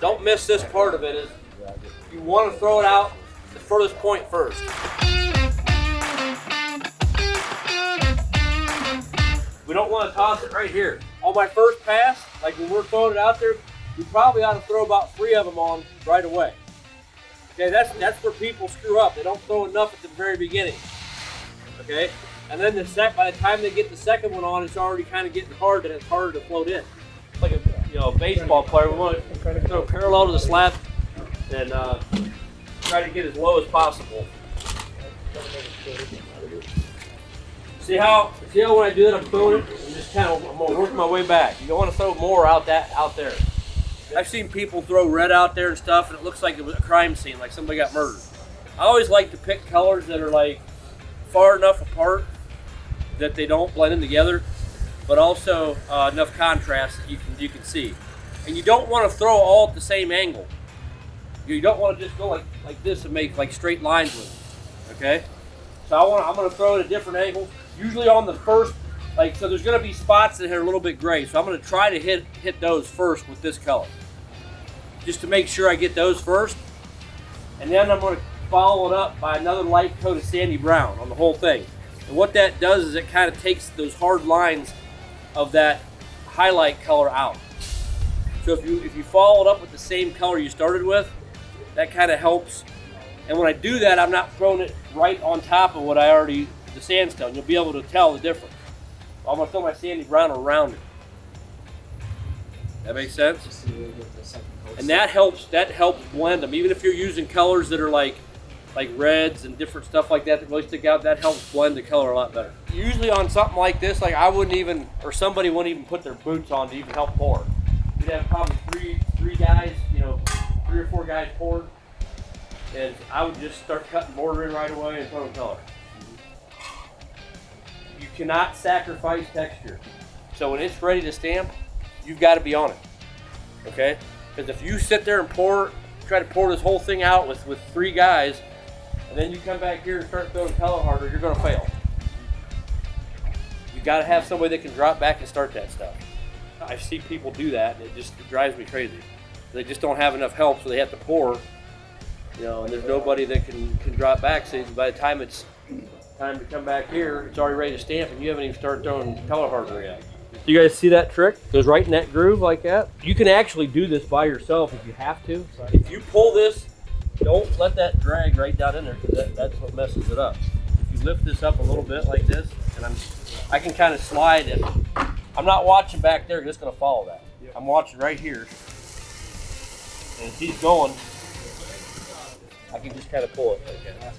Don't miss this part of it. Is you want to throw it out the furthest point first. We don't want to toss it right here. On my first pass, like when we're throwing it out there, we probably ought to throw about 3 of them on right away. Okay, that's where people screw up. They don't throw enough at the very beginning. Okay, and then by the time they get the second one on, it's already kind of getting hard, and it's harder to float in. Like a baseball player, we want to throw parallel to the slat and try to get as low as possible. See how when I do that, I'm throwing it, I'm gonna work my way back. You don't want to throw more out there. I've seen people throw red out there and stuff, and it looks like it was a crime scene, like somebody got murdered. I always like to pick colors that are like far enough apart that they don't blend in together, but also enough contrast that you can see. And you don't want to throw all at the same angle. You don't want to just go like this and make like straight lines with it. Okay? So I'm going to throw it at different angles. Usually on the first, so there's going to be spots that are a little bit gray. So I'm going to try to hit those first with this color, just to make sure I get those first. And then I'm going to follow it up by another light coat of sandy brown on the whole thing. And what that does is it kind of takes those hard lines of that highlight color out. So if you follow it up with the same color you started with, that kind of helps. And when I do that, I'm not throwing it right on top of the sandstone. You'll be able to tell the difference. I'm going to throw my sandy brown around it. That makes sense? And that helps blend them. Even if you're using colors that are like reds and different stuff like that really stick out, that helps blend the color a lot better. Usually on something like this, I wouldn't even, or somebody wouldn't even put their boots on to even help pour. You'd have probably three guys, 3 or 4 guys pouring, and I would just start cutting border in right away and throwing color. You cannot sacrifice texture. So when it's ready to stamp, you've got to be on it, okay? Because if you sit there and try to pour this whole thing out with 3 guys, and then you come back here and start throwing color harder, you're going to fail. You've got to have somebody that can drop back and start that stuff. I see people do that, and it drives me crazy. They just don't have enough help, so they have to pour, and there's nobody that can drop back. So by the time it's time to come back here, it's already ready to stamp, and you haven't even started throwing color hardener yet. You guys see that trick? It goes right in that groove like that. You can actually do this by yourself if you have to. If you pull this, don't let that drag right down in there, because that's what messes it up. If you lift this up a little bit like this, and I can kind of slide it. I'm not watching back there, because it's going to follow that. I'm watching right here. And if he's going, I can just kind of pull it like that.